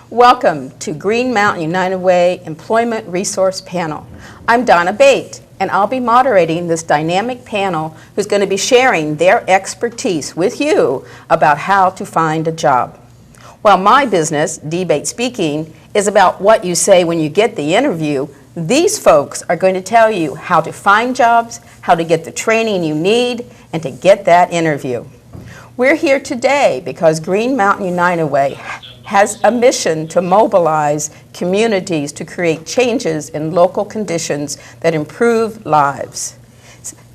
Welcome to Green Mountain United Way Employment Resource Panel. I'm Donna Bate, and I'll be moderating this dynamic panel who's going to be sharing their expertise with you about how to find a job. While my business, D-Bate Speaking, is about what you say when you get the interview, these folks are going to tell you how to find jobs, how to get the training you need, and to get that interview. We're here today because Green Mountain United Way has a mission to mobilize communities to create changes in local conditions that improve lives.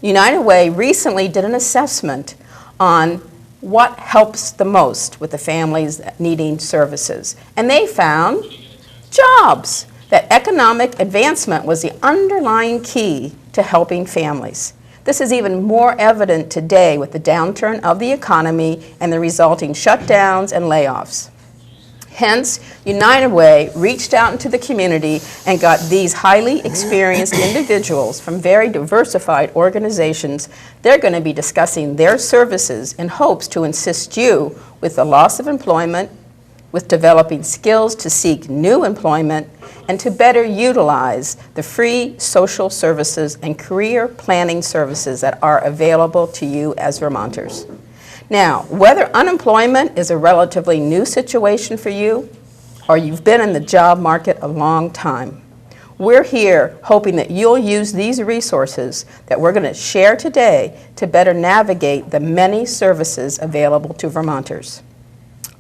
United Way recently did an assessment on what helps the most with the families needing services, and they found jobs. That economic advancement was the underlying key to helping families. This is even more evident today with the downturn of the economy and the resulting shutdowns and layoffs. Hence, United Way reached out into the community and got these highly experienced individuals from very diversified organizations. They're going to be discussing their services in hopes to assist you with the loss of employment, with developing skills to seek new employment, and to better utilize the free social services and career planning services that are available to you as Vermonters. Now, whether unemployment is a relatively new situation for you, or you've been in the job market a long time, we're here hoping that you'll use these resources that we're going to share today to better navigate the many services available to Vermonters.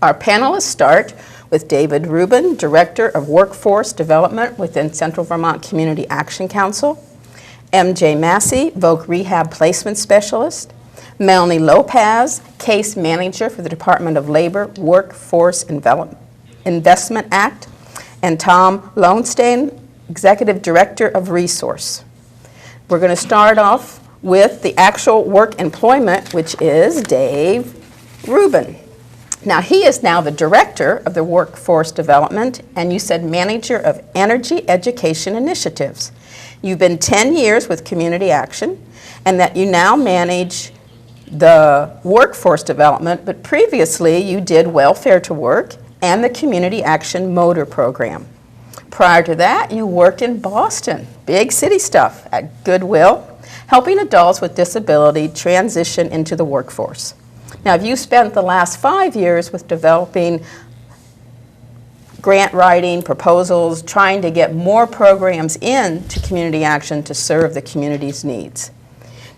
Our panelists start with David Rubin, Director of Workforce Development within Central Vermont Community Action Council, MJ Massey, Voc Rehab Placement Specialist, Melanie Lopez, Case Manager for the Department of Labor Workforce Investment Act, and Tom Lowenstein, Executive Director of Resource. We're going to start off with the actual work employment, which is Dave Rubin. Now, he is now the Director of the Workforce Development, and you said Manager of Energy Education Initiatives. You've been 10 years with Community Action, and that you now manage the workforce development, but previously you did Welfare to Work and the Community Action Motor Program. Prior to that, you worked in Boston, big city stuff, at Goodwill, helping adults with disability transition into the workforce. Now, you spent the last 5 years with developing grant writing, proposals, trying to get more programs into community action to serve the community's needs.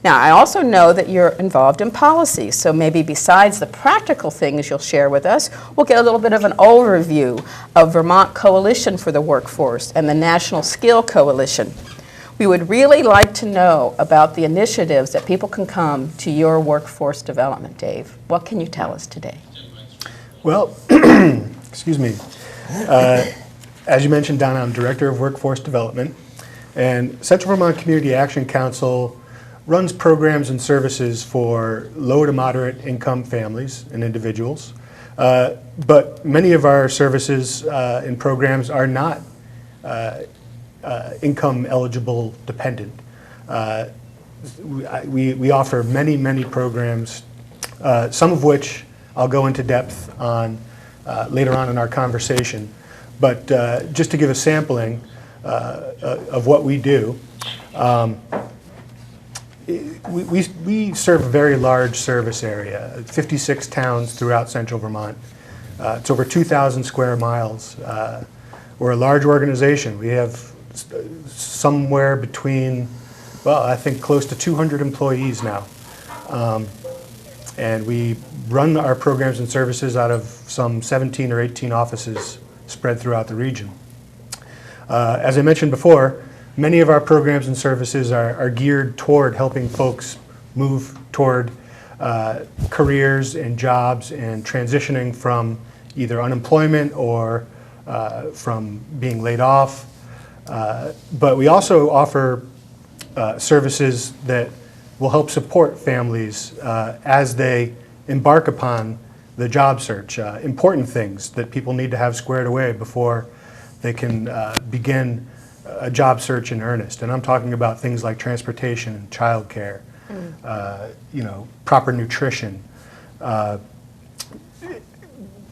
Now, I also know that you're involved in policy, so maybe besides the practical things you'll share with us, we'll get a little bit of an overview of Vermont Coalition for the Workforce and the National Skill Coalition. We would really like to know about the initiatives that people can come to your workforce development, Dave. What can you tell us today? Well, excuse me. As you mentioned, Donna, I'm Director of Workforce Development, and Central Vermont Community Action Council runs programs and services for low to moderate income families and individuals. But many of our services and programs are not income eligible dependent. We offer many programs, some of which I'll go into depth on later on in our conversation. But just to give a sampling of what we do, we serve a very large service area, 56 towns throughout Central Vermont. It's over 2,000 square miles. We're a large organization. We have somewhere between, well, I think close to 200 employees now. And we run our programs and services out of some 17 or 18 offices spread throughout the region. As I mentioned before, many of our programs and services are geared toward helping folks move toward careers and jobs and transitioning from either unemployment or from being laid off. But we also offer services that will help support families as they embark upon the job search. Important things that people need to have squared away before they can begin a job search in earnest. And I'm talking about things like transportation and childcare, proper nutrition,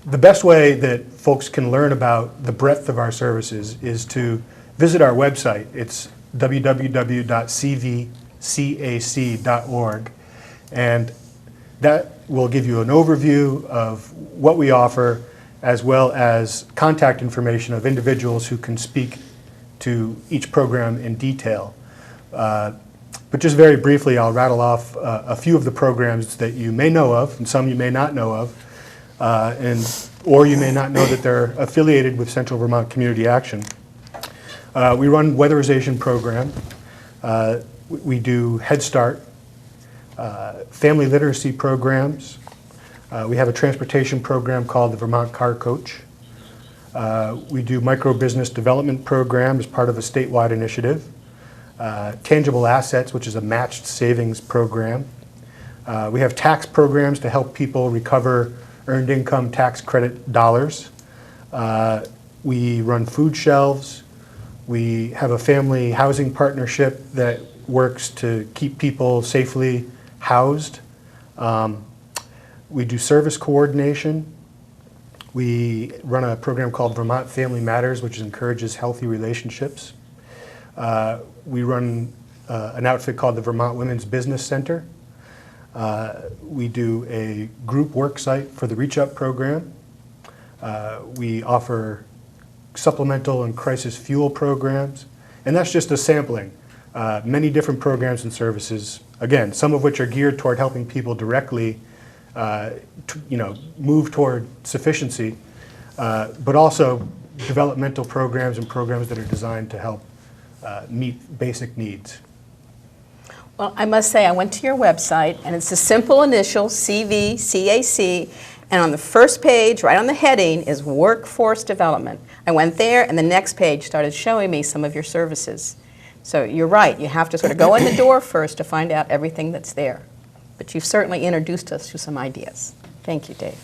The best way that folks can learn about the breadth of our services is to visit our website. It's www.cvcac.org, and that will give you an overview of what we offer, as well as contact information of individuals who can speak to each program in detail. But just very briefly, I'll rattle off a few of the programs that you may know of, and some you may not know of, or you may not know that they're affiliated with Central Vermont Community Action. We run weatherization program. We do Head Start, family literacy programs. We have a transportation program called the Vermont Car Coach. We do micro-business development program as part of a statewide initiative. Tangible Assets, which is a matched savings program. We have tax programs to help people recover earned income tax credit dollars. We run food shelves. We have a family housing partnership that works to keep people safely housed. We do service coordination. We run a program called Vermont Family Matters, which encourages healthy relationships. We run an outfit called the Vermont Women's Business Center. We do a group work site for the Reach Up program. We offer supplemental and crisis fuel programs, and that's just a sampling. Many different programs and services, again, some of which are geared toward helping people directly move toward sufficiency, but also developmental programs and programs that are designed to help meet basic needs. Well, I must say, I went to your website, and it's a simple initial, CVCAC, and on the first page, right on the heading, is Workforce Development. I went there, and the next page started showing me some of your services. So you're right, you have to sort of go in the door first to find out everything that's there. But you've certainly introduced us to some ideas. Thank you, Dave.